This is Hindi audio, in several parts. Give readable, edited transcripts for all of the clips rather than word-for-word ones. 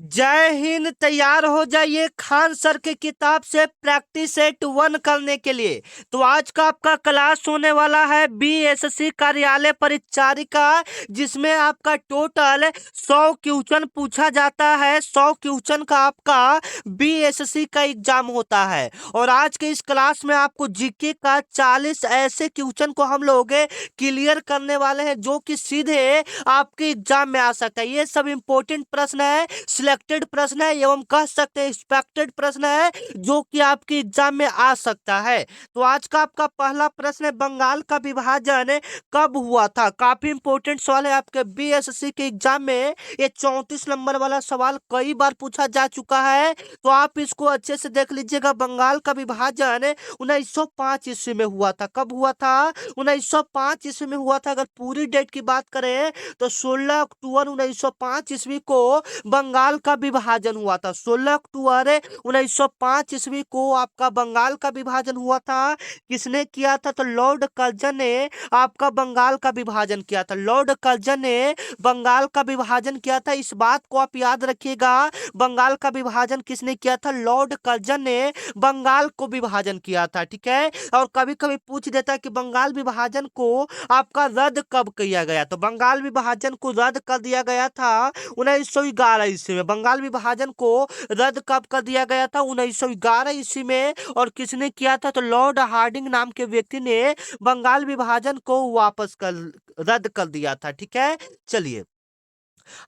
जय हिंद। तैयार हो जाइए खान सर की किताब से प्रैक्टिस सेट 1 करने के लिए। तो आज का आपका क्लास होने वाला है बीएसएससी कार्यालय परिचारिका, जिसमें आपका टोटल 100 क्वेश्चन पूछा जाता है। 100 क्वेश्चन का आपका बीएसएससी का एग्जाम होता है। और आज के इस क्लास में आपको जीके का 40 ऐसे क्वेश्चन को हम लोग क्लियर करने वाले हैं जो कि सीधे आपके एग्जाम में आ सकता है। ये सब इंपॉर्टेंट प्रश्न है, सिलेक्टेड प्रश्न है एवं कह सकते हैं एक्सपेक्टेड प्रश्न है जो कि आपके एग्जाम में आ सकता है। तो आज का आपका पहला प्रश्न है, बंगाल का विभाजन कब हुआ था। काफी इंपॉर्टेंट सवाल है आपके बीएसएससी के एग्जाम में। ये 34 नंबर वाला सवाल कई बार पूछा जा चुका है, तो आप इसको अच्छे से देख लीजिएगा। बंगाल का विभाजन 1905 ईस्वी में हुआ था। कब हुआ था? 1905 ईस्वी में हुआ था। अगर पूरी डेट की बात करें तो 16 अक्टूबर 1905 ईस्वी को बंगाल का विभाजन हुआ था। 16 अक्टूबर 1905 ईस्वी को आपका बंगाल का विभाजन हुआ था। किसने किया था? तो लॉर्ड कर्जन ने आपका बंगाल का विभाजन किया था। लॉर्ड कर्जन ने बंगाल का विभाजन किया था। इस बात को आप याद रखिएगा। बंगाल का विभाजन किसने किया था? लॉर्ड कर्जन ने बंगाल को विभाजन किया था। ठीक है। और कभी कभी पूछ देता है कि बंगाल विभाजन को आपका रद्द कब किया गया। तो बंगाल विभाजन को रद्द कर दिया गया था 1911 ईस्वी में। बंगाल विभाजन को रद्द कब कर दिया गया था? 1911 ईस्वी में। और किसने किया था? तो लॉर्ड हार्डिंग नाम के व्यक्ति ने बंगाल विभाजन को वापस कर रद्द कर दिया था। ठीक है। चलिए,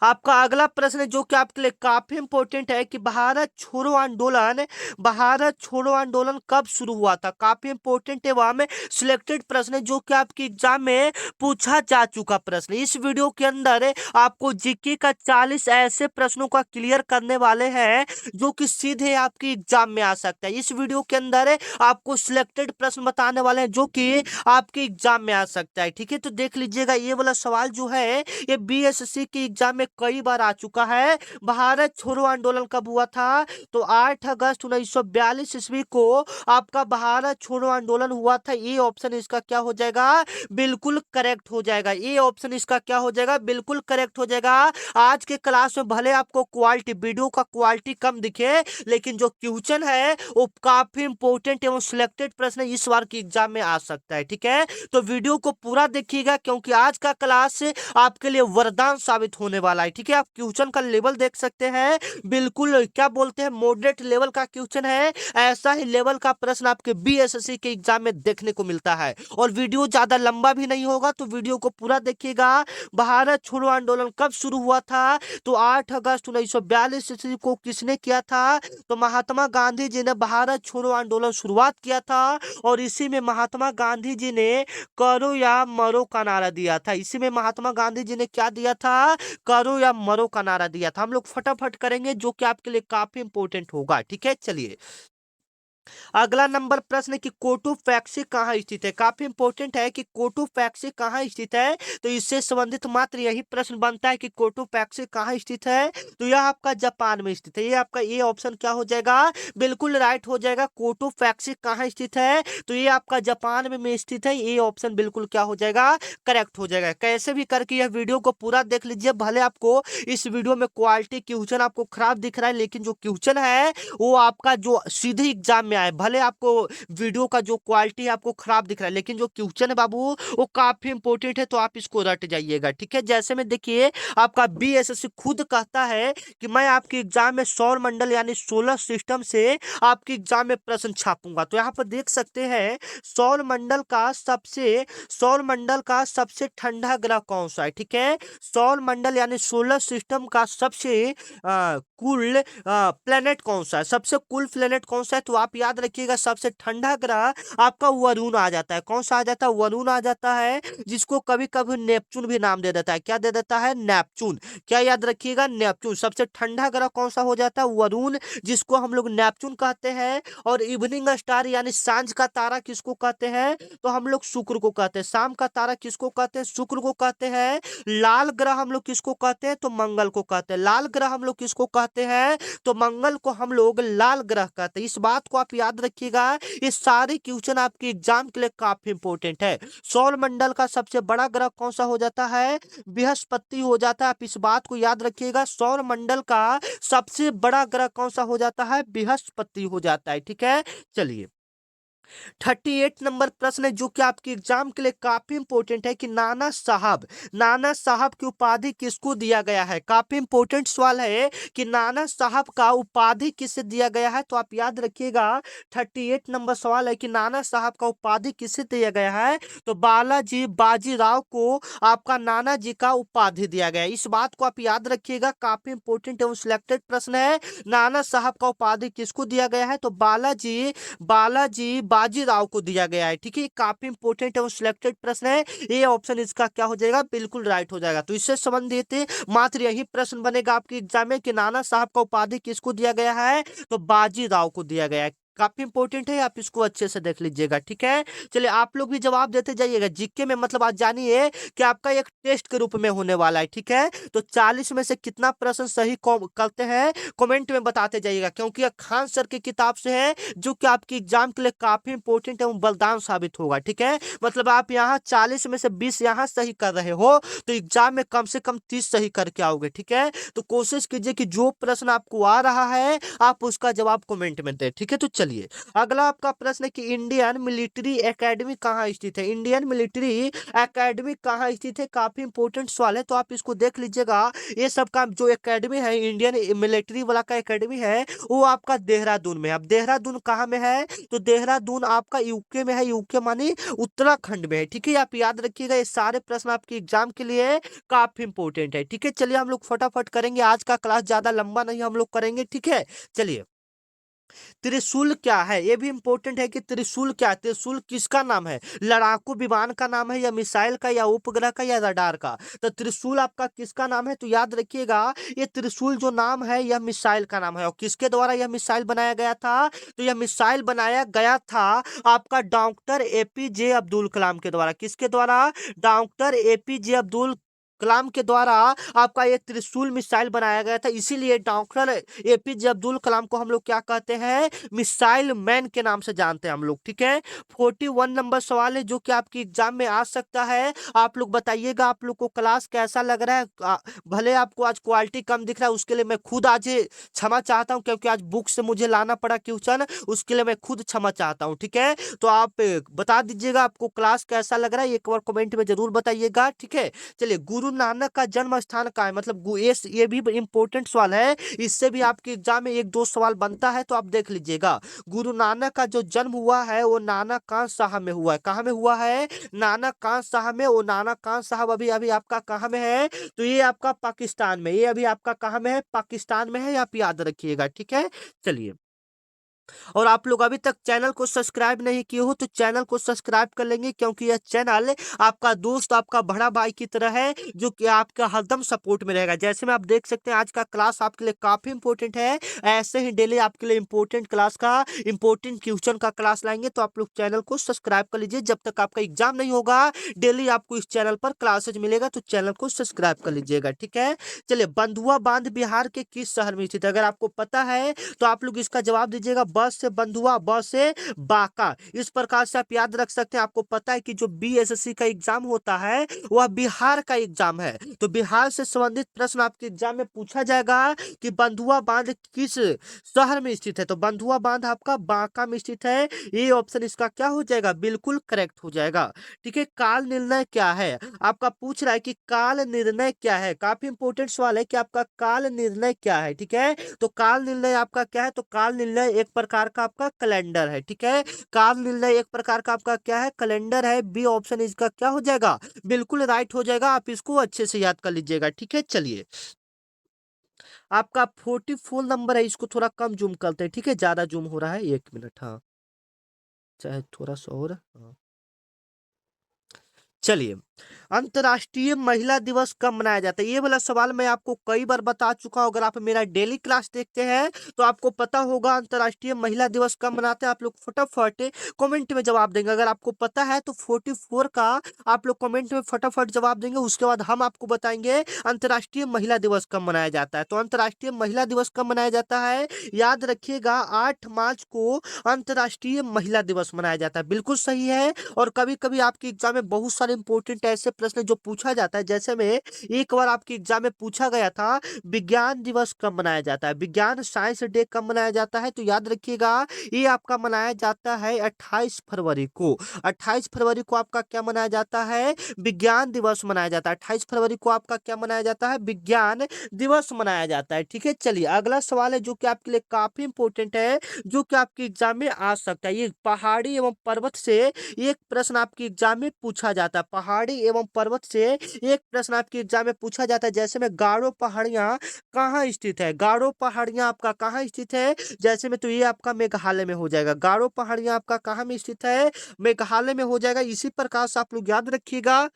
आपका अगला प्रश्न है जो कि आपके लिए काफी इंपॉर्टेंट है कि भारत छोड़ो आंदोलन कब शुरू हुआ था। काफी इंपॉर्टेंट एवं सिलेक्टेड प्रश्न है जो कि आपके एग्जाम में पूछा जा चुका प्रश्न। इस वीडियो के अंदर आपको जीके का 40 ऐसे प्रश्नों का क्लियर करने वाले हैं जो कि सीधे आपके एग्जाम में आ सकता है। इस वीडियो के अंदर आपको सिलेक्टेड प्रश्न बताने वाले हैं जो कि आपके एग्जाम में आ सकता है। ठीक है, तो देख लीजिएगा। ये वाला सवाल जो है ये बीएसएससी के एग्जाम में कई बार आ चुका है। भारत छोड़ो आंदोलन कब हुआ था? तो 8 अगस्त 1942 ईस्वी को आपका भारत छोड़ो आंदोलन हुआ था। ये ऑप्शन इसका क्या हो जाएगा? बिल्कुल करेक्ट हो जाएगा। ये ऑप्शन इसका क्या हो जाएगा? बिल्कुल करेक्ट हो जाएगा। आज के क्लास में भले आपको क्वालिटी वीडियो का क्वालिटी कम दिखे, लेकिन जो क्वेश्चन है वो काफी इंपॉर्टेंट एवं सिलेक्टेड प्रश्न इस बार के एग्जाम में आ सकता है। ठीक है, तो वीडियो को पूरा देखिएगा क्योंकि आज का क्लास आपके लिए वरदान साबित होने वाला है। ठीक है, आप क्वेश्चन का लेवल देख सकते हैं, बिल्कुल क्या बोलते हैं मॉडरेट लेवल का क्वेश्चन है। ऐसा ही लेवल का प्रश्न आपके बीएसएससी के एग्जाम में देखने को मिलता है। और वीडियो ज्यादा लंबा भी नहीं होगा, तो वीडियो को पूरा देखिएगा। भारत छोड़ो आंदोलन कब शुरू हुआ था? तो 8 अगस्त 1942 ईस्वी को किसने किया था? तो महात्मा गांधी जी ने भारत छोड़ो आंदोलन शुरुआत किया था। और इसी में महात्मा गांधी जी ने करो या मरो का नारा दिया था। इसी में महात्मा गांधी जी ने क्या दिया था? करो या मरो का नारा दिया था। हम लोग फटाफट करेंगे जो कि आपके लिए काफी इंपॉर्टेंट होगा। ठीक है, चलिए, अगला नंबर प्रश्न है कि कोटोपैक्सी कहाँ स्थित है। काफी इंपॉर्टेंट है कि कोटोपैक्सी कहाँ स्थित है। तो इससे संबंधित मात्र यही प्रश्न बनता है कि कोटोपैक्सी कहाँ स्थित है। तो यह आपका जापान में स्थित है। ये आपका ये ऑप्शन क्या हो जाएगा? बिल्कुल राइट हो जाएगा। कोटोपैक्सी कहाँ स्थित है? तो ये आपका जापान में स्थित है। ये ऑप्शन बिल्कुल क्या हो जाएगा? करेक्ट हो जाएगा। कैसे भी करके यह वीडियो को पूरा देख लीजिए। भले आपको इस वीडियो में क्वालिटी क्वेश्चन आपको खराब दिख रहा है, लेकिन जो क्वेश्चन है वो आपका जो सीधे एग्जाम में आए। भले आपको वीडियो का जो क्वालिटी है आपको खराब दिख रहा है, लेकिन जो क्वेश्चन है बाबू वो काफी इंपॉर्टेंट है, तो आप इसको रट जाइएगा। ठीक है, जैसे में देखिए आपका बीएसएससी खुद कहता है कि मैं आपके एग्जाम में सौर मंडल यानी सोलर सिस्टम से आपके एग्जाम में प्रश्न छापूंगा। तो यहाँ पर देख सकते हैं सौर मंडल का सबसे ठंडा ग्रह कौन सा है। ठीक है, सौर मंडल यानी सोलर सिस्टम का सबसे कूल प्लेनेट कौन सा है, सबसे कूल प्लेनेट कौन सा है। तो आप याद रखिएगा सबसे ठंडा ग्रह आपका वरुण आ जाता है। कौन सा आ जाता है? वरुण आ जाता है, जिसको कभी कभी नेपच्यून भी नाम दे देता है। क्या दे देता है? नेपच्यून। क्या याद रखिएगा? नेपच्यून। सबसे ठंडा ग्रह कौन सा हो जाता है? वरुण, जिसको हम लोग नेपच्यून कहते हैं। और इवनिंग स्टार यानी सांझ का तारा किसको कहते हैं? तो हम लोग शुक्र को कहते हैं। शाम का तारा किसको कहते हैं? शुक्र को कहते हैं। लाल ग्रह हम लोग किसको कहते हैं? तो मंगल को कहते हैं। लाल ग्रह हम लोग किसको कहते हैं? तो मंगल को हम लोग लाल ग्रह कहते हैं। इस बात को आप आप याद रखिएगा ये सारे क्वेश्चन आपके एग्जाम के लिए काफी इंपॉर्टेंट है। सौर मंडल का सबसे बड़ा ग्रह कौन सा हो जाता है? बृहस्पति हो जाता है। आप इस बात को याद रखिएगा, सौर मंडल का सबसे बड़ा ग्रह कौन सा हो जाता है? बृहस्पति हो जाता है। ठीक है, चलिए 38 नंबर प्रश्न है जो कि आपके एग्जाम के लिए काफी इंपॉर्टेंट है कि नाना साहब की उपाधि किसको दिया गया है? काफी इंपॉर्टेंट सवाल है कि नाना साहब का उपाधि किसे दिया गया है। तो आप याद रखिएगा 38 नंबर सवाल है कि नाना साहब का उपाधि किसे दिया गया है? तो बालाजी बाजीराव को आपका नाना जी का उपाधि दिया गया है। इस बात को आप याद रखिएगा, काफी इंपॉर्टेंट एवं सिलेक्टेड प्रश्न है। नाना साहब का उपाधि किसको दिया गया है? तो बालाजी बालाजी बाजीराव को दिया गया है। ठीक है, काफी इंपॉर्टेंट एवं सिलेक्टेड प्रश्न है। ये ऑप्शन इसका क्या हो जाएगा? बिल्कुल राइट हो जाएगा। तो इससे संबंधित मात्र यही प्रश्न बनेगा आपके एग्जाम में कि नाना साहब का उपाधि किसको दिया गया है? तो बाजीराव को दिया गया है। काफी इंपॉर्टेंट है, आप इसको अच्छे से देख लीजिएगा। ठीक है, चलिए आप लोग भी जवाब देते जाइएगा जीके में। मतलब आज जानिए कि आपका एक टेस्ट के रूप में होने वाला है। ठीक है, तो 40 में से कितना प्रश्न सही करते हैं कमेंट में बताते जाइएगा, क्योंकि यह खान सर की किताब से है जो कि आपके एग्जाम के लिए काफी इंपॉर्टेंट एवं बलिदान साबित होगा। ठीक है, मतलब आप यहाँ 40 में से 20 यहाँ सही कर रहे हो तो एग्जाम में कम से कम 30 सही करके आओगे। ठीक है, तो कोशिश कीजिए कि जो प्रश्न आपको आ रहा है आप उसका जवाब कमेंट में दें। ठीक है, तो चलिए अगला आपका प्रश्न है कि इंडियन मिलिट्री एकेडमी कहाँ स्थित है? इंडियन मिलिट्री एकेडमी कहाँ स्थित है? काफी इंपॉर्टेंट सवाल है, तो आप इसको देख लीजिएगा। ये सब का जो एकेडमी है इंडियन मिलिट्री वाला का एकेडमी है वो आपका देहरादून में है। अब देहरादून कहाँ में है? तो देहरादून आपका यूके में है। यूके मानी उत्तराखंड में है। ठीक है, आप याद रखिएगा, ये सारे प्रश्न आपके एग्जाम के लिए काफी इंपॉर्टेंट है। ठीक है, चलिए हम लोग फटाफट करेंगे, आज का क्लास ज्यादा लंबा नहीं हम लोग करेंगे। ठीक है, चलिए त्रिशूल क्या है? ये भी इंपॉर्टेंट है कि त्रिशूल क्या है, त्रिशूल किसका नाम है? लड़ाकू विमान का नाम है या मिसाइल का या उपग्रह का या रडार का? तो त्रिशूल आपका किसका नाम है? तो याद रखिएगा ये त्रिशूल जो नाम है यह मिसाइल का नाम है। और किसके द्वारा यह मिसाइल बनाया गया था? तो यह मिसाइल बनाया गया था आपका डॉक्टर एपीजे अब्दुल कलाम के द्वारा। किसके द्वारा? डॉक्टर एपीजे अब्दुल कलाम के द्वारा आपका ये त्रिशूल मिसाइल बनाया गया था। इसीलिए डॉक्टर एपीजे अब्दुल कलाम को हम लोग क्या कहते हैं? मिसाइल मैन के नाम से जानते हैं हम लोग। ठीक है, 41 नंबर सवाल है जो कि आपके एग्जाम में आ सकता है। आप लोग बताइएगा आप लोग को क्लास कैसा लग रहा है। भले आपको आज क्वालिटी कम दिख रहा है, उसके लिए मैं खुद आज क्षमा चाहता हूं, क्योंकि आज बुक से मुझे लाना पड़ा क्वेश्चन, उसके लिए मैं खुद क्षमा चाहता हूं। ठीक है, तो आप बता दीजिएगा आपको क्लास कैसा लग रहा है, एक बार कमेंट में जरूर बताइएगा। ठीक है, चलिए गुरु नानक का जन्म स्थान कहाँ है? मतलब ये भी इंपॉर्टेंट सवाल है, इससे भी आपके एग्जाम में एक दो सवाल बनता है, तो आप देख लीजिएगा। गुरु नानक का जो जन्म हुआ है वो नाना कान साहब में हुआ है। कहाँ में हुआ है? नाना कान साहब में। वो नाना कान साहब अभी अभी आपका कहाँ में है? तो ये आपका पाकिस्तान में। ये अभी आपका कहाँ में है? पाकिस्तान में है, आप याद रखिएगा। ठीक है, चलिए और आप लोग अभी तक चैनल को सब्सक्राइब नहीं किए हो तो चैनल को सब्सक्राइब कर लेंगे, क्योंकि यह चैनल आपका दोस्त आपका बड़ा भाई की तरह है जो कि आपका हरदम सपोर्ट में रहेगा। जैसे में आप देख सकते हैं आज का क्लास आपके लिए काफी इंपॉर्टेंट है। ऐसे ही डेली आपके लिए इंपॉर्टेंट क्लास का इंपॉर्टेंट क्वेश्चन का क्लास लाएंगे, तो आप लोग चैनल को सब्सक्राइब कर लीजिए। जब तक आपका एग्जाम नहीं होगा डेली आपको इस चैनल पर क्लासेज मिलेगा, तो चैनल को सब्सक्राइब कर लीजिएगा। ठीक है, चलिए बंधुआ बांध बिहार के किस शहर में स्थित है? अगर आपको पता है तो आप लोग इसका जवाब दीजिएगा। बस से बंधुआ, ब से बांका। इस प्रकार से आप याद रख सकते हैं। आपको पता है कि जो बीएसएससी का एग्जाम होता है वह बिहार का एग्जाम है, तो बिहार से संबंधित प्रश्न आपके एग्जाम में पूछा जाएगा कि बंधुआ बांध किस शहर में स्थित है? तो बंधुआ बांध आपका बांका में स्थित है। ये ऑप्शन इसका क्या हो जाएगा? बिल्कुल करेक्ट हो जाएगा। ठीक है, काल निर्णय क्या है? आपका पूछ रहा है कि काल निर्णय क्या है। काफी इंपॉर्टेंट सवाल है कि आपका काल निर्णय क्या है। ठीक है, तो काल निर्णय आपका क्या है? तो काल निर्णय एक प्रकार का आपका कैलेंडर है। ठीक है, काल निर्णय एक प्रकार का आपका क्या है? कैलेंडर है। बी ऑप्शन इसका क्या हो जाएगा? बिल्कुल राइट हो जाएगा। आप इसको अच्छे से याद कर लीजिएगा। ठीक है, चलिए आपका 44 नंबर है, इसको थोड़ा कम जूम करते हैं। ठीक है, ज्यादा जूम हो रहा है, 1 मिनट। हाँ, चाहे थोड़ा सा और। हाँ, चलिए अंतर्राष्ट्रीय महिला दिवस कब मनाया जाता है? ये वाला सवाल मैं आपको कई बार बता चुका हूँ। अगर आप मेरा डेली क्लास देखते हैं तो आपको पता होगा अंतर्राष्ट्रीय महिला दिवस कब मनाते हैं। आप लोग फटाफट कमेंट में जवाब देंगे। अगर आपको पता है तो 44 का आप लोग कमेंट में फटाफट जवाब देंगे। उसके बाद हम आपको बताएंगे अंतर्राष्ट्रीय महिला दिवस कब मनाया जाता है। तो अंतर्राष्ट्रीय महिला दिवस कब मनाया जाता है? याद रखिएगा 8 मार्च को अंतर्राष्ट्रीय महिला दिवस मनाया जाता है। बिल्कुल सही है। और कभी-कभी आपके एग्जाम में बहुत सारे इंपॉर्टेंट ऐसे प्रश्न जो पूछा जाता है, जैसे में एक बार आपके एग्जाम में पूछा गया था विज्ञान दिवस कब मनाया जाता है, विज्ञान साइंस डे कब मनाया जाता है। तो याद रखिएगा ये आपका मनाया जाता है 28 फरवरी को। 28 फरवरी को आपका क्या मनाया जाता है? विज्ञान दिवस मनाया जाता है। 28 फरवरी को आपका क्या मनाया जाता है? विज्ञान दिवस मनाया जाता है। ठीक है, चलिए अगला सवाल है जो कि आपके लिए काफी इंपॉर्टेंट है, जो कि आपके एग्जाम में आ सकता है। ये पहाड़ी एवं पर्वत से एक प्रश्न आपके एग्जाम में पूछा जाता है। पहाड़ी एवं पर्वत से एक प्रश्न आपके एग्जाम में पूछा जाता है, जैसे में गारो पहाड़ियां कहाँ स्थित है? गारो पहाड़ियां आपका कहाँ स्थित है? जैसे में तो ये आपका मेघालय में हो जाएगा। गारो पहाड़ियां आपका कहाँ में स्थित है? मेघालय में हो जाएगा। इसी प्रकार से आप लोग याद रखिएगा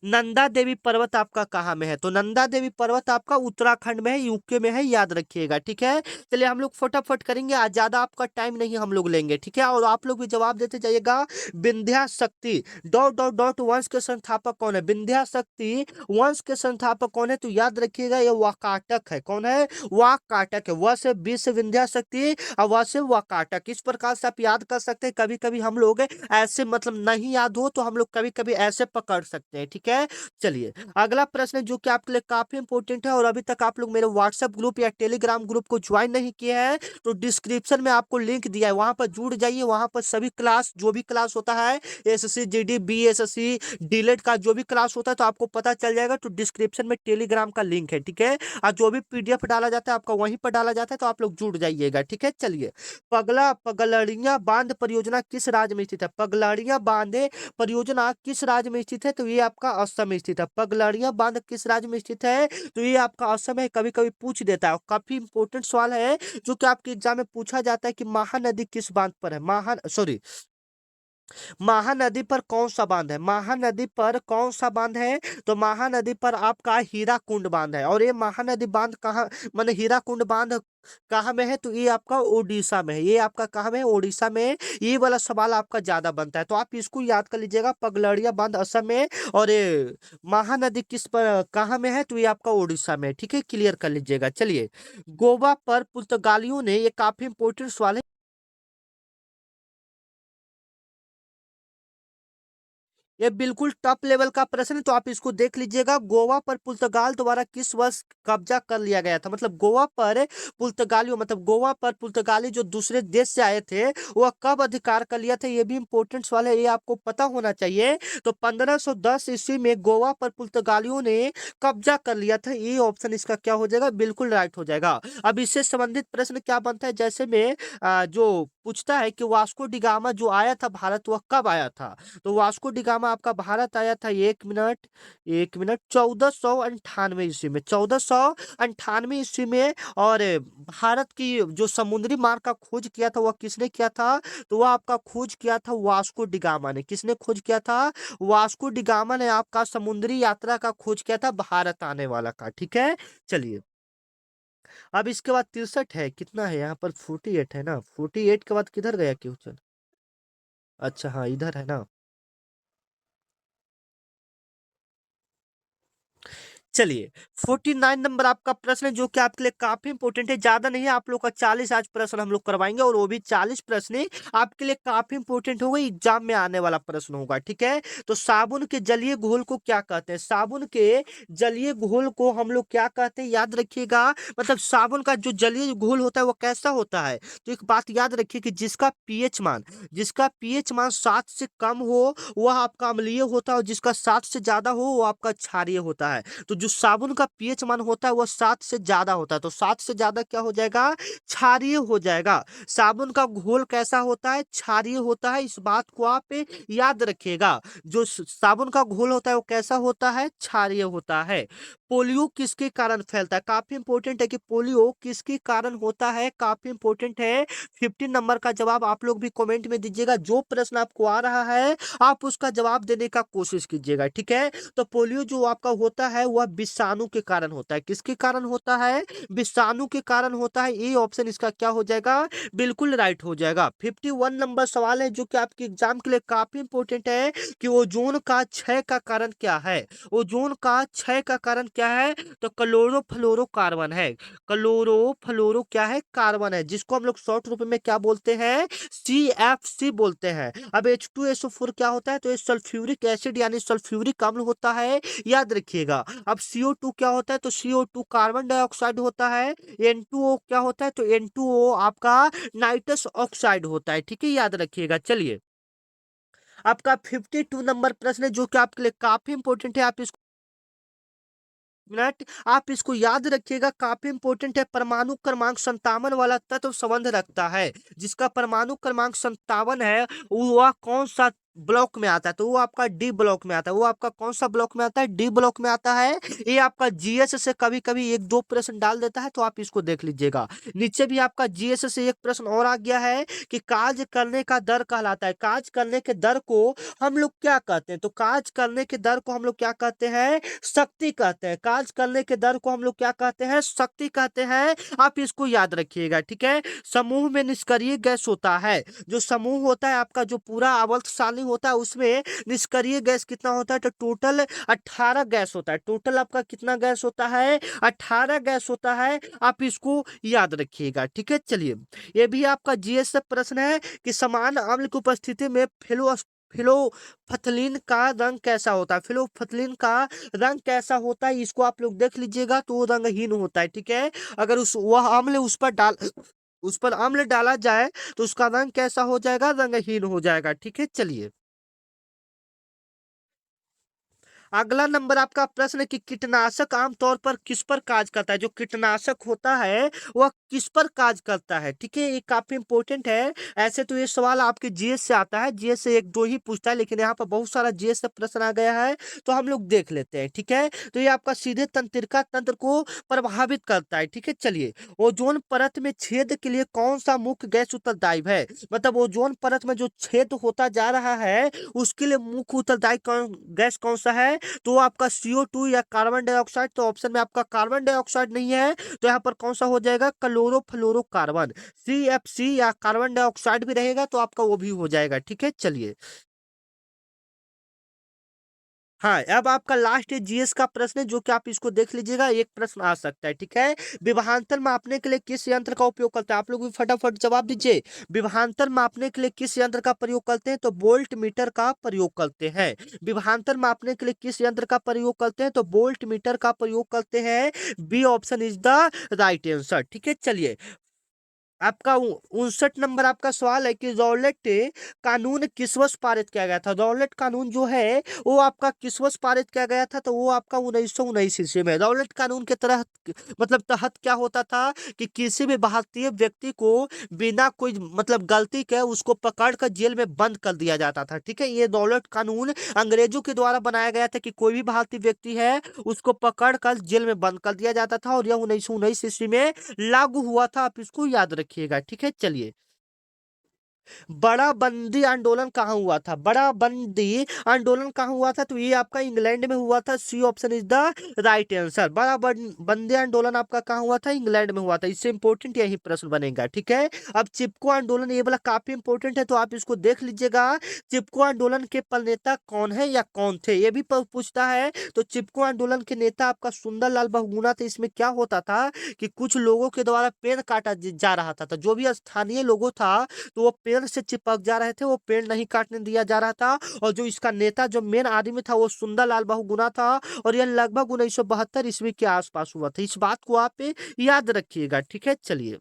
नंदा देवी पर्वत आपका कहाँ में है? तो नंदा देवी पर्वत आपका उत्तराखंड में है, यूके में है, याद रखिएगा। ठीक है, चलिए हम लोग फटाफट करेंगे, आज ज्यादा आपका टाइम नहीं हम लोग लेंगे। ठीक है, और आप लोग भी जवाब देते जाइएगा। विंध्या शक्ति डॉट डॉट डॉट वंश के संस्थापक कौन है? विंध्या शक्ति वंश के संस्थापक कौन है? तो याद रखिएगा ये वाकाटक है। कौन है? वाकाटक है। व से बी से विंध्या शक्ति और व से वाकाटक। इस प्रकार से आप याद कर सकते हैं। कभी कभी हम लोग ऐसे मतलब नहीं याद हो तो हम लोग कभी कभी ऐसे पकड़ सकते हैं। ठीक है, चलिए अगला प्रश्न जो कि आपके लिए काफी इंपॉर्टेंट है, और अभी तक आप लोग मेरे व्हाट्सएप ग्रुप या टेलीग्राम ग्रुप को ज्वाइन नहीं किए हैं तो डिस्क्रिप्शन में आपको लिंक दिया है, वहां पर जुड़ जाइए। वहां पर सभी क्लास जो भी क्लास होता है एसएससी जीडी बीएसएससी डीलेट का जो भी क्लास होता है तो आपको पता चल जाएगा। तो डिस्क्रिप्शन में टेलीग्राम का लिंक है। ठीक है, और जो भी पीडीएफ डाला जाता है आपका वहीं पर डाला जाता है, तो आप लोग जुड़ जाइएगा। ठीक है, चलिए पगलड़िया बांध परियोजना किस राज्य में स्थित है? पगलड़िया बांध परियोजना किस राज्य में स्थित है? तो ये आपका असम में स्थित है। पगलड़िया बांध किस राज्य में स्थित है? तो ये आपका असम है। कभी कभी पूछ देता है, काफी इंपॉर्टेंट सवाल है जो कि आपके एग्जाम में पूछा जाता है कि महानदी किस बांध पर है? महानदी पर कौन सा बांध है? महानदी पर कौन सा बांध है? तो महानदी पर आपका हीराकुंड बांध है। और ये महानदी बांध कहाँ, माने हीराकुंड बांध कहाँ में है? तो ये आपका ओडिशा में है। ये आपका कहाँ में है? ओडिशा में। ये वाला सवाल आपका ज्यादा बनता है, तो आप इसको याद कर लीजिएगा। पगलड़िया बांध असम में, और ये महानदी किस पर कहाँ में है? तो ये आपका ओडिशा में है। ठीक है, क्लियर कर लीजिएगा। चलिए गोवा पर पुर्तगालियों ने, ये काफी इंपॉर्टेंट सवाल है, ये बिल्कुल टॉप लेवल का प्रश्न है, तो आप इसको देख लीजिएगा। गोवा पर पुर्तगाल द्वारा किस वर्ष कब्जा कर लिया गया था? मतलब गोवा पर पुर्तगालियों, मतलब गोवा पर पुर्तगाली जो दूसरे देश से आए थे वह कब अधिकार कर लिया था? ये भी इंपॉर्टेंट सवाल है, ये आपको पता होना चाहिए। तो 1510 ईस्वी में गोवा पर पुर्तगालियों ने कब्जा कर लिया था। ये ऑप्शन इसका क्या हो जाएगा? बिल्कुल राइट हो जाएगा। अब इससे संबंधित प्रश्न क्या बनता है, जैसे में जो पूछता है कि वास्को डिगामा जो आया था भारत वह कब आया था? तो वास्को डिगामा आपका भारत आया था, एक मिनट 1498 ईस्वी में, 1498 ईस्वी में। और भारत की जो समुद्री मार्ग का खोज किया था वह किसने किया था? तो वह आपका खोज किया था वास्को डिगामा ने। किसने खोज किया था? वास्को डिगामा ने आपका समुद्री यात्रा का खोज किया था भारत आने वाला का। ठीक है, चलिए अब इसके बाद 63 है, कितना है यहाँ पर? 48 है ना? 48 के बाद किधर गया क्वेश्चन? अच्छा हाँ, इधर है ना। चलिए 49 नंबर आपका प्रश्न है, जो कि आपके लिए काफी इंपॉर्टेंट है। ज्यादा नहीं है, आप लोग का 40 आज प्रश्न हम लोग करवाएंगे, और वो भी 40 प्रश्न ही आपके लिए काफी इंपॉर्टेंट होगा, एग्जाम में आने वाला प्रश्न होगा। ठीक है, तो साबुन के जलीय घोल को क्या कहते हैं? साबुन के जलीय घोल को हम लोग क्या कहते हैं? याद रखिएगा। मतलब साबुन का जो जलीय घोल होता है वो कैसा होता है? तो एक बात याद रखिए कि जिसका पीएच मान 7 से कम हो वह आपका अम्लीय होता है, और जिसका 7 से ज्यादा हो वो आपका क्षारीय होता है। तो जो साबुन का पीएच मान होता है वह 7 से ज्यादा होता है, तो 7 से ज्यादा क्या हो जाएगा? क्षारीय हो जाएगा। साबुन का घोल कैसा होता है? क्षारीय होता है। इस बात को आप याद रखिएगा। जो साबुन का घोल होता है वो कैसा होता है? क्षारीय होता है। पोलियो किसके कारण फैलता है? काफ़ी इंपॉर्टेंट है कि पोलियो किसके कारण होता है, काफ़ी इंपॉर्टेंट है। 15 नंबर का जवाब आप लोग भी कमेंट में दीजिएगा। जो प्रश्न आपको आ रहा है, आप उसका जवाब देने का कोशिश कीजिएगा, ठीक है? तो पोलियो जो आपका होता है, वह विषाणु के कारण होता है। किसके कारण होता है? विषाणु के कारण होता है। ए ऑप्शन इसका क्या हो जाएगा? बिल्कुल राइट हो जाएगा। 51 नंबर सवाल है जो कि आपके एग्ज़ाम के लिए काफ़ी इंपॉर्टेंट है कि ओज़ोन का क्षय का कारण क्या है? ओजोन का क्षय का कारण क्या है? तो क्लोरोफ्लोरोकार्बन है। क्लोरोफ्लोरो क्या है? कार्बन है, जिसको हम लोग शॉर्ट रूप में क्या बोलते हैं? CFC बोलते हैं। अब H2SO4 क्या होता है? तो ये सल्फ्यूरिक एसिड यानी सल्फ्यूरिक अम्ल होता है, याद रखिएगा। अब CO2 क्या होता है? तो CO2 कार्बन डाइऑक्साइड होता है। N2O क्या होता है? तो N2O आपका नाइट्रस ऑक्साइड होता है, ठीक है? याद रखिएगा। चलिए, आपका 52 नंबर प्रश्न है जो कि आपके लिए काफ़ी इंपॉर्टेंट है। आप इसको मिनट आप इसको याद रखिएगा, काफी इंपॉर्टेंट है। परमाणु क्रमांक 57 वाला तत्व संबंध रखता है। जिसका परमाणु क्रमांक 57 है, वह कौन सा ब्लॉक में आता है? तो वो आपका डी ब्लॉक में आता है। वो आपका कौन सा ब्लॉक में आता है? डी ब्लॉक में आता है। ये आपका जीएस से कभी कभी एक दो प्रश्न डाल देता है, तो आप इसको देख लीजिएगा। नीचे भी आपका जीएस से एक प्रश्न और आ गया है कि कार्य करने का दर कहलाता है। कार्य करने के दर को हम लोग क्या कहते हैं? तो कार्य करने के दर को हम लोग क्या कहते हैं? शक्ति कहते हैं। कार्य करने के दर को हम लोग क्या कहते हैं? शक्ति कहते हैं। आप इसको याद रखिएगा, ठीक है? समूह में निष्क्रिय गैस होता है। जो समूह होता है आपका, जो पूरा आवर्त सारणी होता है, उसमें निष्क्रिय गैस कितना होता है? तो टोटल 18 गैस होता है। टोटल आपका कितना गैस होता है? 18 गैस होता है। आप इसको याद रखिएगा, ठीक है? चलिए, ये भी आपका जीएस से प्रश्न है कि समान अम्ल की उपस्थिति में फिलोफथलीन का रंग कैसा होता है? फिलोफथलीन का रंग कैसा होता है, इसको आप लोग देख लीजिएगा। तो वो रंगहीन होता है, ठीक है? अगर उस वह अम्ल उस पर अम्ल डाला जाए तो उसका रंग कैसा हो जाएगा? रंगहीन हो जाएगा, ठीक है? चलिए, अगला नंबर आपका प्रश्न है कि कीटनाशक आमतौर पर किस पर कार्य करता है? जो कीटनाशक होता है, वह किस पर कार्य करता है? ठीक है, ये काफी इंपॉर्टेंट है। ऐसे तो ये सवाल आपके जीएस से आता है, जीएस से एक दो ही पूछता है, लेकिन यहाँ पर बहुत सारा जीएस से प्रश्न आ गया है, तो हम लोग देख लेते हैं, ठीक है? तो ये आपका सीधे तंत्रिका तंत्र को प्रभावित करता है, ठीक है? चलिए, ओजोन परत में छेद के लिए कौन सा मुख्य गैस उत्तरदायी है? मतलब ओजोन परत में जो छेद होता जा रहा है, उसके लिए मुख्य उत्तरदायी गैस कौन सा है? तो वो आपका CO2 या कार्बन डाइऑक्साइड। तो ऑप्शन में आपका कार्बन डाइऑक्साइड नहीं है, तो यहाँ पर कौन सा हो जाएगा? क्लोरोफ्लोरोकार्बन। CFC या कार्बन डाइऑक्साइड भी रहेगा तो आपका वो भी हो जाएगा, ठीक है? चलिए, हाँ, अब आपका लास्ट जीएस का प्रश्न है जो कि आप इसको देख लीजिएगा। एक प्रश्न आ सकता है, ठीक है? विभवांतर मापने के लिए किस यंत्र का उपयोग करते हैं? आप लोग भी फटाफट जवाब दीजिए। विभवांतर मापने के लिए किस यंत्र का प्रयोग करते हैं? तो वोल्ट मीटर का प्रयोग करते हैं। विभवांतर मापने के लिए किस यंत्र का प्रयोग करते हैं? तो वोल्ट मीटर का प्रयोग करते हैं। B option is the right answer, ठीक है? चलिए, आपका 59 नंबर आपका सवाल है कि रॉलेट कानून किस वर्ष पारित किया गया था? रॉलेट कानून जो है वो आपका किस वर्ष पारित किया गया था? तो वो आपका 1919 ईस्वी में। रॉलेट कानून के तहत मतलब तहत क्या होता था कि किसी भी भारतीय व्यक्ति को बिना कोई मतलब गलती के उसको पकड़ कर जेल में बंद कर दिया जाता था, ठीक है? ये रॉलेट कानून अंग्रेजों के द्वारा बनाया गया था कि कोई भी भारतीय व्यक्ति है उसको पकड़ कर जेल में बंद कर दिया जाता था, और यह 1919 ईस्वी में लागू हुआ था। आप इसको याद रखिएगा, ठीक है? चलिए, बड़ा बंदी आंदोलन कहाँ हुआ था? बड़ा बंदी आंदोलन कहाँ हुआ था? तो ये आपका इंग्लैंड में हुआ था। C option is the right answer. बंदी आंदोलन आपका कहाँ हुआ था? इंग्लैंड में हुआ था। इससे इंपॉर्टेंट यही प्रश्न बनेगा, ठीक है? अब चिपको आंदोलन, ये वाला काफी इंपॉर्टेंट है, तो आप इसको देख लीजिएगा। चिपको आंदोलन के प्रणेता कौन है या कौन थे, ये भी पूछता है। तो चिपको आंदोलन के नेता आपका सुंदरलाल बहुगुणा थे। इसमें क्या होता था कि कुछ लोगों के द्वारा पेड़ काटा जा रहा था, तो जो भी स्थानीय लोगों था, तो वो पेड़ से चिपक जा रहे थे, वो पेड़ नहीं काटने दिया जा रहा था। और जो इसका नेता, जो मेन आदमी था, वो सुंदरलाल बहुगुणा था। और यह लगभग 1972 ईस्वी के आसपास हुआ था। इस बात को आप याद रखिएगा, ठीक है? चलिए,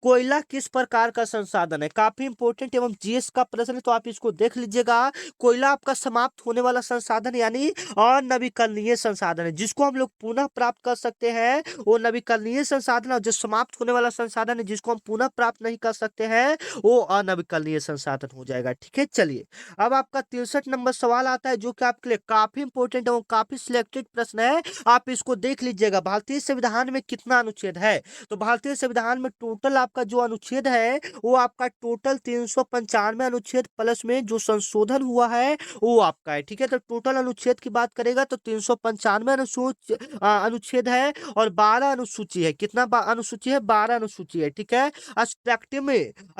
कोयला किस प्रकार का संसाधन है? काफी इंपॉर्टेंट एवं जीएस का प्रश्न है, तो आप इसको देख लीजिएगा। कोयला आपका समाप्त होने वाला संसाधन यानी अनवीकरणीय संसाधन है, जिसको हम लोग पुनः प्राप्त कर सकते हैं वो नवीकरणीय संसाधन, और जो समाप्त होने वाला संसाधन है जिसको हम पुनः प्राप्त नहीं कर सकते हैं वो अनवीकरणीय संसाधन हो जाएगा। ठीक है, चलिए अब आपका 63 नंबर सवाल आता है, जो कि आपके लिए काफी इंपॉर्टेंट एवं काफी सिलेक्टेड प्रश्न है। आप इसको देख लीजिएगा। भारतीय संविधान में कितना अनुच्छेद है? तो भारतीय संविधान में टोटल आपका जो अनुच्छेद है वो आपका टोटल 395 अनुच्छेद प्लस में जो संशोधन हुआ है वो आपका है। ठीक है, तो टोटल अनुच्छेद की बात करेगा तो 395 अनुच्छेद है और 12 अनुसूची है। कितना अनुसूची है? 12 अनुसूची है। ठीक है, स्पेक्ट्रम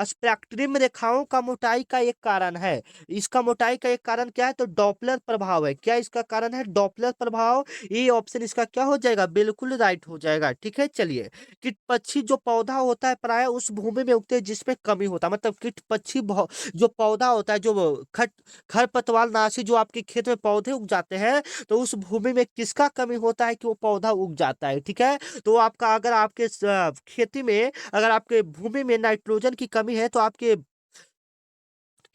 स्पेक्ट्रम रेखाओं का मोटाई का एक कारण है। इसका मोटाई का एक कारण क्या है? तो डॉपलर प्रभाव है। क्या इसका कारण है? डॉपलर प्रभाव। ये ऑप्शन इसका क्या हो जाएगा? बिल्कुल राइट हो जाएगा। ठीक है, चलिए कीट पक्षी जो पौधा होता है प्राय उस भूमि में उगते हैं जिसमें कमी होता है। मतलब कीट पक्षी जो पौधा होता है, जो खरपतवार नाशी जो आपके खेत में पौधे उग जाते हैं, तो उस भूमि में किसका कमी होता है कि वो पौधा उग जाता है। ठीक है, तो आपका अगर आपके खेती में, अगर आपके भूमि में नाइट्रोजन की कमी है तो आपके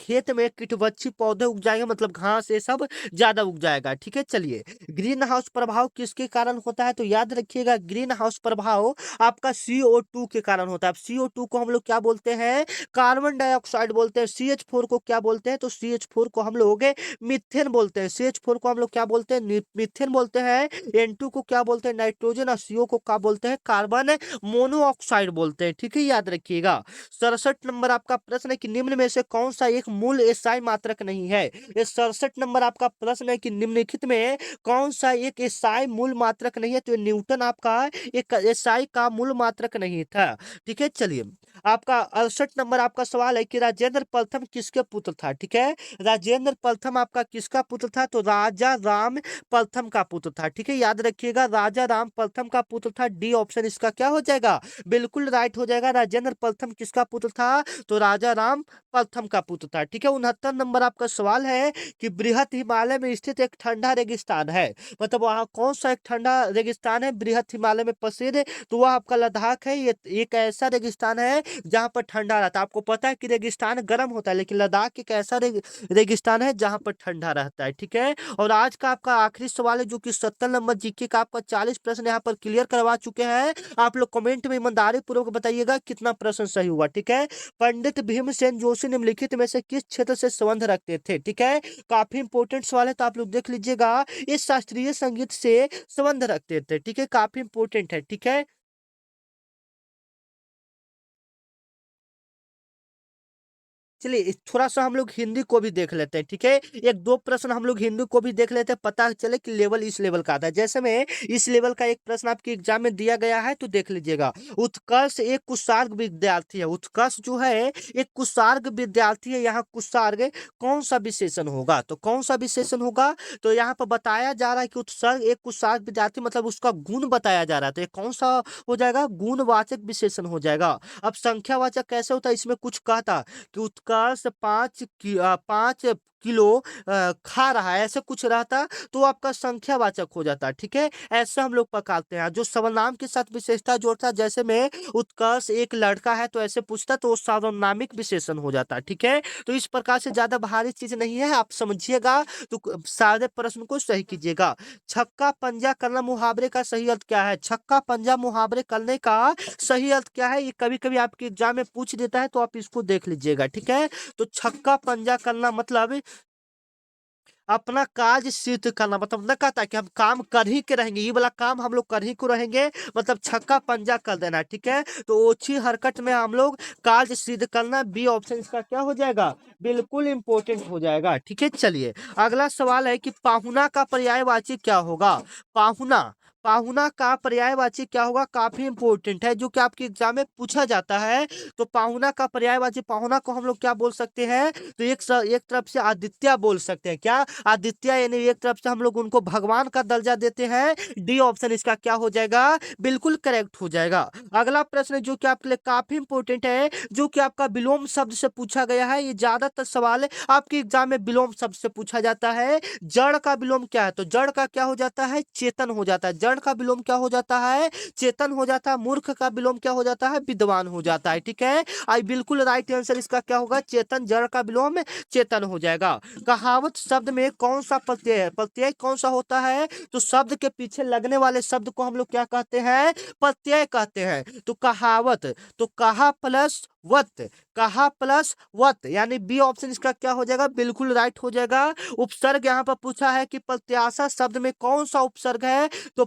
खेत में कीटवच्छी पौधे उग जाएंगे, मतलब घास ये सब ज्यादा उग जाएगा। ठीक है, चलिए ग्रीन हाउस प्रभाव किसके कारण होता है? तो याद रखिएगा, ग्रीन हाउस प्रभाव आपका CO2 के कारण होता है। अब CO2 को हम लोग क्या बोलते हैं? कार्बन डाइऑक्साइड बोलते हैं। CH4 को क्या बोलते हैं? तो CH4 को हम लोग मीथेन बोलते हैं। CH4 को हम लोग क्या बोलते हैं? मीथेन बोलते हैं। N2 को क्या बोलते हैं? नाइट्रोजन। और CO को क्या बोलते हैं? कार्बन मोनोऑक्साइड बोलते हैं। ठीक है, याद रखिएगा। 67 नंबर आपका प्रश्न है कि निम्न में से कौन सा एक मूल एसआई मात्रक नहीं है? ये 67 नंबर आपका प्रश्न है कि निम्नलिखित में कौन सा एक एसआई मूल मात्रक नहीं है? तो ये न्यूटन आपका एक एसआई का मूल मात्रक नहीं था। ठीक है, चलिए आपका 68 नंबर आपका सवाल है कि राजेंद्र प्रथम किसके पुत्र था? ठीक है, राजेंद्र प्रथम आपका किसका पुत्र था? तो राजा राम प्रथम का पुत्र था। ठीक है, याद रखिएगा, राजा राम प्रथम का पुत्र था। डी ऑप्शन इसका क्या हो जाएगा? बिल्कुल राइट हो जाएगा। राजेंद्र प्रथम किसका पुत्र था? तो राजा राम प्रथम का पुत्र था। ठीक है, 69 नंबर आपका सवाल है कि बृहत हिमालय में स्थित एक ठंडा रेगिस्तान है, मतलब वहाँ कौन सा एक ठंडा रेगिस्तान है बृहत हिमालय में प्रसिद्ध? तो वह आपका लद्दाख है। ये एक ऐसा रेगिस्तान है जहाँ पर ठंडा रहता है। आपको पता है कि रेगिस्तान गर्म होता है, लेकिन लद्दाख एक ऐसा रेगिस्तान है जहाँ पर ठंडा रहता है। ठीक है, और आज का आपका आखिरी सवाल है, जो कि 70 नंबर जीके का आपका 40 प्रश्न यहाँ पर क्लियर करवा चुके हैं। आप लोग कमेंट में ईमानदारी पूर्वक बताइएगा कितना प्रश्न सही हुआ। ठीक है, पंडित भीमसेन जोशी निम्नलिखित में से किस क्षेत्र से संबंध रखते थे? ठीक है, काफी इंपॉर्टेंट सवाल है, तो आप लोग देख लीजिएगा। इस शास्त्रीय संगीत से संबंध रखते थे। ठीक है, काफी इंपॉर्टेंट है। ठीक है, चलिए थोड़ा सा हम लोग हिंदी को भी देख लेते हैं। ठीक है, एक दो प्रश्न हम लोग हिंदी को भी देख लेते हैं, पता चले कि लेवल इस लेवल का आता है। जैसे में इस लेवल का एक प्रश्न आपके एग्जाम में दिया गया है, तो देख लीजिएगा। उत्कर्ष एक कुशार्ग विद्यार्थी है। उत्कर्ष जो है एक कुशार्ग विद्यार्थी है। यहाँ कुशार्ग कौन सा विशेषण होगा? तो कौन सा विशेषण होगा? तो यहाँ पर बताया जा रहा है कि उत्सर्ग एक कुशार्ग विद्यार्थी, मतलब उसका गुण बताया जा रहा है, तो ये कौन सा हो जाएगा? गुणवाचक विशेषण हो जाएगा। अब संख्यावाचक कैसे होता है? इसमें कुछ कहता कि उत्कर्ष 5 किलो खा रहा है, ऐसे कुछ रहता तो आपका संख्यावाचक हो जाता। ठीक है, ऐसे हम लोग पकाते हैं। जो सर्वनाम के साथ विशेषता जोड़ता, जैसे में उत्कर्ष एक लड़का है, तो ऐसे पूछता तो वो सार्वनामिक विशेषण हो जाता। ठीक है, तो इस प्रकार से ज्यादा भारी चीज नहीं है, आप समझिएगा तो सारे प्रश्न को सही कीजिएगा। छक्का पंजा करना मुहावरे का सही अर्थ क्या है? छक्का पंजा मुहावरे करने का सही अर्थ क्या है? ये कभी कभी आपके एग्जाम में पूछ देता है, तो आप इसको देख लीजिएगा। ठीक है, तो छक्का पंजा करना मतलब अपना काज सिद्ध करना, मतलब न कहता कि हम काम कर ही के रहेंगे, ये वाला काम हम लोग कर ही को रहेंगे, मतलब छक्का पंजा कर देना। ठीक है, तो ओछी हरकत में हम लोग काज सिद्ध करना। बी ऑप्शन इसका क्या हो जाएगा? बिल्कुल इंपॉर्टेंट हो जाएगा। ठीक है, चलिए अगला सवाल है कि पाहुना का पर्यायवाची क्या होगा? पाहुना पाहुना का पर्यायवाची क्या होगा? काफी इंपॉर्टेंट है, जो कि आपके एग्जाम में पूछा जाता है। तो पाहुना का पर्यायवाची, पाहुना को हम लोग क्या बोल सकते हैं? तो एक तरफ से आदित्य बोल सकते हैं। क्या? आदित्य, यानी एक तरफ से हम लोग उनको भगवान का दर्जा देते हैं। डी ऑप्शन इसका क्या हो जाएगा? बिल्कुल करेक्ट हो जाएगा। अगला प्रश्न जो कि आपके लिए काफी इंपॉर्टेंट है, जो कि आपका विलोम शब्द से पूछा गया है। ये ज्यादातर सवाल आपके एग्जाम में विलोम शब्द से पूछा जाता है। जड़ का विलोम क्या है? तो जड़ का क्या हो जाता है? चेतन हो जाता है। जड़ जड़ का विलोम क्या हो जाता है, चेतन हो जाता है। मूर्ख का विलोम क्या हो जाता है, विद्वान हो जाता है। ठीक है, आई बिल्कुल राइट आंसर इसका क्या होगा, चेतन, जड़ का विलोम चेतन हो जाएगा। कहावत शब्द में कौन सा प्रत्यय है, प्रत्यय कौन सा होता है, तो शब्द के पीछे लगने वाले शब्द को हम लोग क्या कहते हैं, प्रत्यय कहते हैं। तो कहावत, तो कहा प्लस वत, कहा प्लस वत, यानी बी ऑप्शन इसका क्या हो जाएगा, बिल्कुल राइट हो जाएगा। उपसर्ग यहाँ पर पूछा है कि प्रत्याशा शब्द में कौन सा उपसर्ग है, तो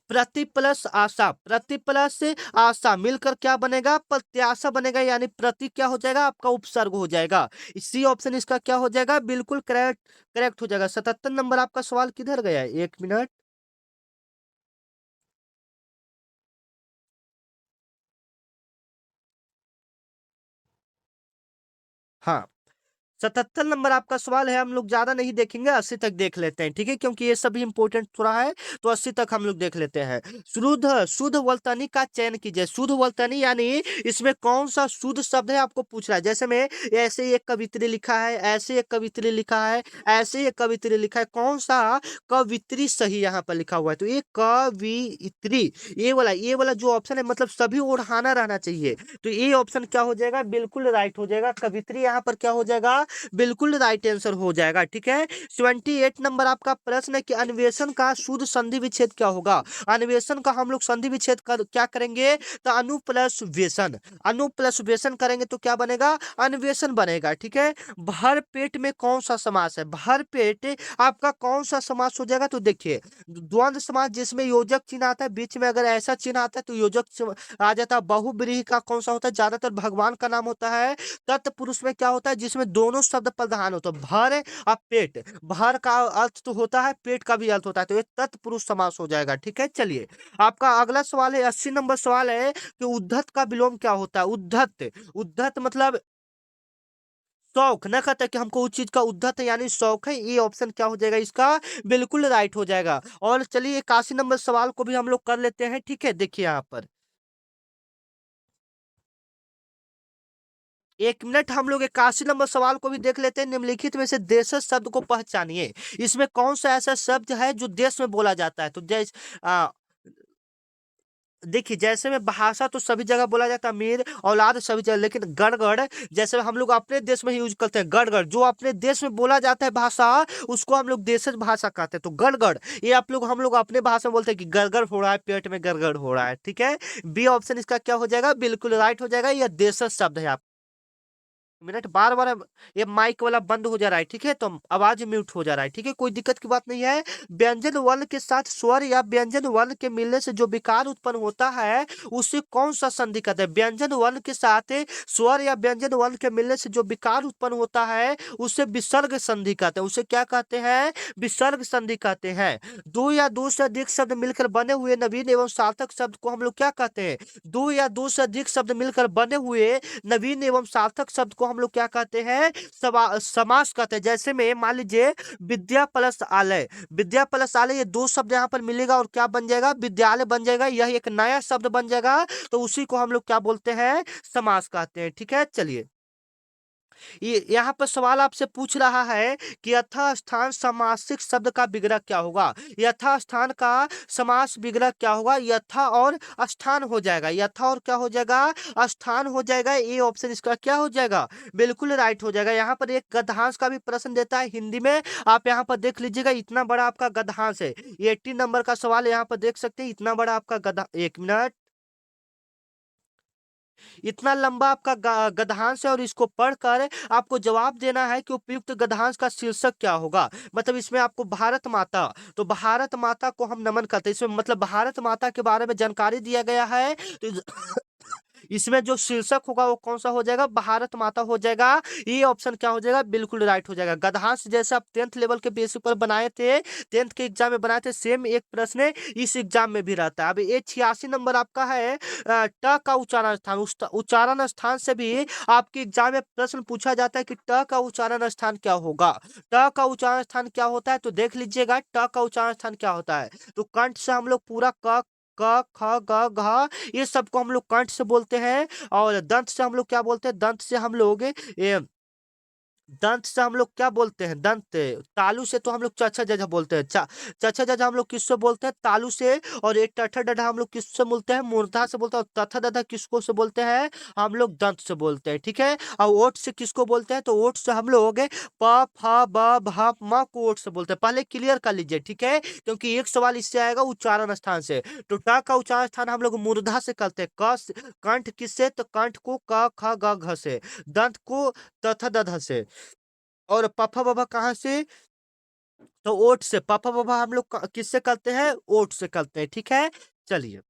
प्रति प्लस आशा, प्रति प्लस आशा मिलकर क्या बनेगा, प्रत्याशा बनेगा, यानी प्रति क्या हो जाएगा, आपका उपसर्ग हो जाएगा। सी ऑप्शन इसका क्या हो जाएगा, बिल्कुल करेक्ट, करेक्ट हो जाएगा। 77 नंबर आपका सवाल किधर गया है, 1 मिनट। हाँ, 77 नंबर आपका सवाल है। हम लोग ज्यादा नहीं देखेंगे, 80 तक देख लेते हैं, ठीक है, क्योंकि ये सभी इंपॉर्टेंट थोड़ा है, तो 80 तक हम लोग देख लेते हैं। शुद्ध शुद्ध वर्तनी का चयन कीजिए। शुद्ध वर्तनी यानी इसमें कौन सा शुद्ध शब्द है आपको पूछ रहा है। जैसे में ऐसे एक कवित्री लिखा है, ऐसे एक कवित्री लिखा है, ऐसे एक कवित्री लिखा है, कौन सा कवित्री सही यहाँ पर लिखा हुआ है, तो ये कवित्री, ये वाला जो ऑप्शन है, मतलब सभी ओढ़ाना रहना चाहिए। तो ये ऑप्शन क्या हो जाएगा, बिल्कुल राइट हो जाएगा। कवित्री यहाँ पर क्या हो जाएगा, बिल्कुल राइट आंसर हो जाएगा। ठीक है, 78 नंबर आपका प्रश्न है कि अन्वेषण का शुद्ध संधि विच्छेद क्या होगा। अन्वेषण का हम लोग संधि विच्छेद क्या करेंगे, तो अनु प्लस व्यसन, अनु प्लस व्यसन करेंगे तो क्या बनेगा, अन्वेषण बनेगा। ठीक है, भर पेट में कौन सा समास है, भर पेट आपका कौन सा समास हो जाएगा, तो देखिए द्वंद्व समास जिसमें योजक चिन्ह आता है, बीच में अगर ऐसा चिन्ह आता है तो योजक आ जाता है। बहुब्रीहि का कौन सा होता है, ज्यादातर भगवान का नाम होता है। तत्पुरुष में क्या होता है, जिसमें दोनों शब्द प्रधान होता है, भर और पेट। भर का अर्थ तो होता है, पेट का भी अर्थ होता है, तो ये तत्पुरुष समास हो जाएगा। ठीक है, चलिए आपका अगला सवाल है, 80 नंबर सवाल है कि उद्धत का विलोम क्या होता है। उद्धत, उद्धत मतलब शौक, न कहता कि हमको उस चीज का उद्धत है यानी शौक है, ये ऑप्शन क्या हो जाएगा इसका, बिल्कुल राइट हो जाएगा। और चलिए 81 नंबर सवाल को भी हम लोग कर लेते हैं। ठीक है, देखिए यहाँ पर 1 मिनट, हम लोग 81 नंबर सवाल को भी देख लेते हैं। निम्नलिखित में से देशज शब्द को पहचानिए। इसमें कौन सा ऐसा शब्द है जो देश में बोला जाता है, तो जैसे देखिए जैसे में भाषा तो सभी जगह बोला जाता है, अमीर औलाद सभी जगह, लेकिन गड़गड़ जैसे हम लोग अपने देश में ही यूज करते हैं। गड़गड़ जो अपने देश में बोला जाता है भाषा, उसको हम लोग देशज भाषा कहते हैं। तो गड़गड़ ये आप लोग, हम लोग अपने भाषा में बोलते हैं कि गड़गड़ हो रहा है, पेट में गड़गड़ हो रहा है। ठीक है, बी ऑप्शन इसका क्या हो जाएगा, बिल्कुल राइट हो जाएगा। यह देशज शब्द है। 1 मिनट, बार बार ये माइक वाला बंद हो जा रहा है। ठीक है, तो आवाज म्यूट हो जा रहा है। ठीक है, कोई दिक्कत की बात नहीं है। व्यंजन वर्ण के साथ स्वर या व्यंजन वर्ण के मिलने से जो विकार उत्पन्न होता है, उसे कौन सा संधि कहते हैं। व्यंजन वर्ण के साथ स्वर या व्यंजन वर्ण के मिलने से जो विकार उत्पन्न होता है, उसे विसर्ग संधि कहते हैं। उसे क्या कहते हैं, विसर्ग संधि कहते हैं। दो या दो से अधिक शब्द मिलकर बने हुए नवीन एवं सार्थक शब्द को हम लोग क्या कहते हैं, दो या दो से अधिक शब्द मिलकर बने हुए नवीन एवं सार्थक शब्द को हम लोग क्या कहते हैं, समास कहते हैं। जैसे में मान लीजिए विद्या प्लस आलय, विद्या प्लस आलय, ये दो शब्द यहाँ पर मिलेगा और क्या बन जाएगा, विद्यालय बन जाएगा। यह एक नया शब्द बन जाएगा, तो उसी को हम लोग क्या बोलते हैं, समास कहते हैं। ठीक है, चलिए ये यहाँ पर सवाल आपसे पूछ रहा है कि यथास्थान समासिक शब्द का विग्रह क्या होगा। यथास्थान का समास विग्रह क्या होगा, यथा और स्थान हो जाएगा, यथा और क्या हो जाएगा, स्थान हो जाएगा। ये ऑप्शन इसका क्या हो जाएगा, बिल्कुल राइट हो जाएगा। यहाँ पर एक गद्यांश का भी प्रश्न देता है हिंदी में, आप यहाँ पर देख लीजिएगा, इतना बड़ा आपका गद्यांश है। 80 नंबर का सवाल यहाँ पर देख सकते हैं, इतना बड़ा आपका गधा, 1 मिनट, इतना लंबा आपका गद्यांश है, और इसको पढ़कर आपको जवाब देना है कि उपयुक्त गद्यांश का शीर्षक क्या होगा। मतलब इसमें आपको भारत माता, तो भारत माता को हम नमन करते हैं, इसमें मतलब भारत माता के बारे में जानकारी दिया गया है। तो इसमें जो शीर्षक होगा वो कौन सा हो जाएगा, भारत माता हो जाएगा। ये ऑप्शन क्या हो जाएगा, बिल्कुल राइट हो जाएगा। गद्यांश जैसे आप 10th लेवल के बेसिस पर बनाए थे, 10th के एग्जाम में बनाए थे, सेम एक प्रश्न इस एग्जाम में भी रहता है। अब ये 86 नंबर आपका है, ट का उच्चारण स्थान। उच्चारण स्थान से भी आपके एग्जाम में प्रश्न पूछा जाता है कि ट का उच्चारण स्थान क्या होगा। ट का उच्चारण स्थान क्या होता है, तो देख लीजिएगा ट का उच्चारण स्थान क्या होता है। तो कंठ से हम लोग पूरा क क ख ग घ, ये सबको हम लोग कंठ से बोलते हैं। और दंत से हम लोग क्या बोलते हैं, दंत से हम लोग ये दंत से हम लोग क्या बोलते हैं? दंत। तालू से तो हम लोग चचा जजा बोलते हैं। चचा जजा हम लोग किससे बोलते हैं? तालू से। और ये टठा डढ़ा हम लोग किससे बोलते हैं? मूर्धा से बोलते हैं। और तथा दधा किसको से बोलते हैं? हम लोग दंत से बोलते हैं, ठीक है। और ओट से किसको बोलते हैं? तो ओट से हम लोग प फ ब भ म को ओट से बोलते हैं। पहले क्लियर कर लीजिए, ठीक है, क्योंकि एक सवाल इससे आएगा उच्चारण स्थान से। तो ट का उच्चारण स्थान हम लोग मूर्धा से करते हैं। कंठ किससे? तो कंठ को क ख ग घ से। दंत को तथा दधा से। और पफा बफा कहाँ से? तो ओट से। पफा बफा हम लोग किससे करते हैं? ओट से करते हैं, ठीक है। चलिए,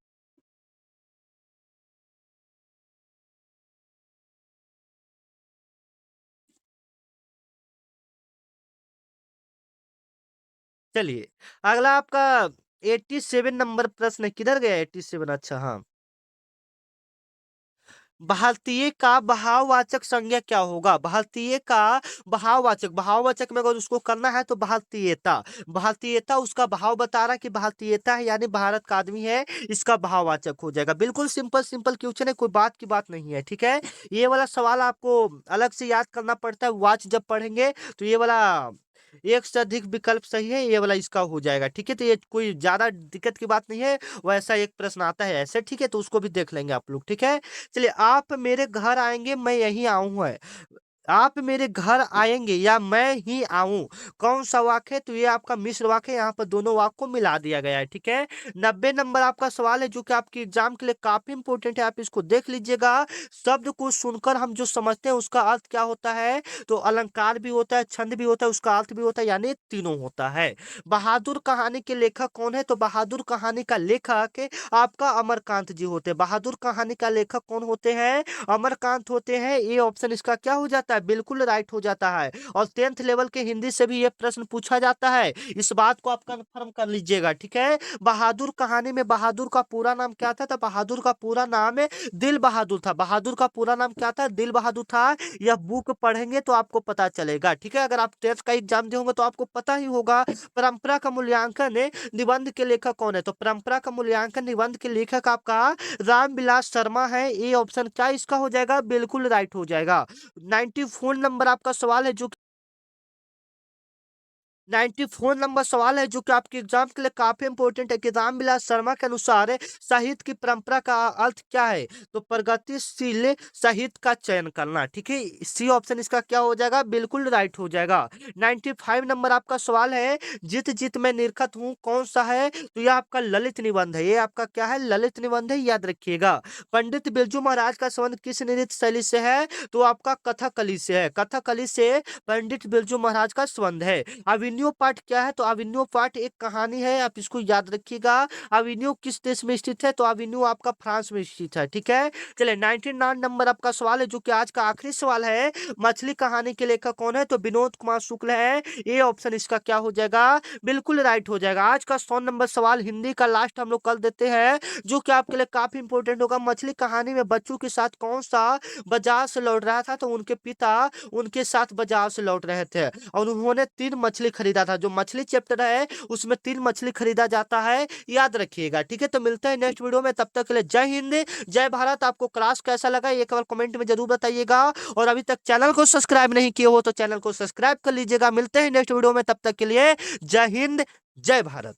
चलिए, अगला आपका 87 नंबर प्रश्न है। किधर गया 87? अच्छा, हाँ। भारतीय का बहाववाचक संज्ञा क्या होगा? भारतीय का बहाववाचक, बहाववाचक में अगर उसको करना है तो भारतीयता। भारतीयता उसका भाव बता रहा है कि भारतीयता है, यानी भारत का आदमी है, इसका भाववाचक हो जाएगा। बिल्कुल सिंपल सिंपल क्वेश्चन है, कोई बात की बात नहीं है, ठीक है। ये वाला सवाल आपको अलग से याद करना पड़ता है, वाच जब पढ़ेंगे तो ये वाला एक से अधिक विकल्प सही है, ये वाला इसका हो जाएगा, ठीक है। तो ये कोई ज्यादा दिक्कत की बात नहीं है। वैसा एक प्रश्न आता है ऐसे, ठीक है, तो उसको भी देख लेंगे आप लोग, ठीक है। चलिए, आप मेरे घर आएंगे मैं यहीं आऊँ है। आप मेरे घर आएंगे या मैं ही आऊं, कौन सा वाक्य है? तो ये आपका मिश्र वाक्य है, यहाँ पर दोनों वाक्य को मिला दिया गया है, ठीक है। 90 नंबर आपका सवाल है, जो कि आपके एग्जाम के लिए काफी इंपोर्टेंट है, आप इसको देख लीजिएगा। शब्द को सुनकर हम जो समझते हैं उसका अर्थ क्या होता है? तो अलंकार भी होता है, छंद भी होता है, उसका अर्थ भी होता है, यानी तीनों होता है। बहादुर कहानी के लेखक कौन है? तो बहादुर कहानी का लेखक आपका अमरकांत जी होते हैं। बहादुर कहानी का लेखक कौन होते हैं? अमरकांत होते हैं। ये ऑप्शन इसका क्या हो जाता है? बिल्कुल राइट हो जाता है। और 10th लेवल के हिंदी से भी ये प्रश्न पूछा जाता है, इस बात को आप कंफर्म कर लीजिएगा, ठीक है। बहादुर कहानी में बहादुर का पूरा नाम क्या था? तो बहादुर का पूरा नाम है दिल बहादुर था। बहादुर का पूरा नाम क्या था? दिल बहादुर था। यह बुक पढ़ेंगे तो आपको पता चलेगा, ठीक है। अगर आप 10th का एग्जाम देंगे तो आपको पता ही होगा। परंपरा का मूल्यांकन निबंध के लेखक कौन है? तो परंपरा का मूल्यांकन निबंध के लेखक आपका रामविलास शर्मा है। ये ऑप्शन क्या इसका हो जाएगा? बिल्कुल राइट हो जाएगा। 94 नंबर आपका सवाल है, जो 94 नंबर सवाल है, जो कि आपके एग्जाम के लिए काफी इंपॉर्टेंट है, कि रामविलास शर्मा के अनुसार साहित्य की परंपरा का अर्थ क्या है? तो प्रगतिशील साहित्य का चयन करना, ठीक है। सी ऑप्शन इसका क्या हो जाएगा? बिल्कुल राइट हो जाएगा। 95 नंबर आपका सवाल है, जित जित मैं निरखत हूँ, कौन सा है? तो यह आपका ललित निबंध है। ये आपका क्या है? ललित निबंध है, याद रखिएगा। पंडित बिरजू महाराज का संबंध किस नृत्य शैली से है? तो आपका कथकली से है। कथकली से पंडित बिरजू महाराज का संबंध है। अविन्यो पाठ क्या है? तो अविन्यो पाठ एक कहानी है, आप इसको याद रखिएगा। अविन्यो किस देश में स्थित है? तो अविन्यो आपका फ्रांस में स्थित है, ठीक है। चलिए, 99 नंबर आपका सवाल है, जो कि आज का आखिरी सवाल है, मछली कहानी के लेखक कौन है? तो विनोद कुमार शुक्ल है। ये ऑप्शन इसका क्या हो जाएगा? बिल्कुल राइट हो जाएगा। आज का 100 नंबर सवाल हिंदी का लास्ट हम लोग कर देते हैं, जो कि आपके लिए काफी इंपॉर्टेंट होगा। मछली कहानी में बच्चों के साथ कौन सा बाजार से लौट रहा था? तो उनके पिता उनके साथ बाजार से लौट रहे थे, और उन्होंने 3 मछली खरीदा था। जो मछली चैप्टर है उसमें 3 मछली खरीदा जाता है, याद रखिएगा, ठीक है। तो मिलते हैं नेक्स्ट वीडियो में, तब तक के लिए जय हिंद, जय भारत। आपको क्लास कैसा लगा ये केवल कमेंट में जरूर बताइएगा, और अभी तक चैनल को सब्सक्राइब नहीं किए हो तो चैनल को सब्सक्राइब कर लीजिएगा। मिलते हैं नेक्स्ट वीडियो में, तब तक के लिए जय हिंद, जय भारत।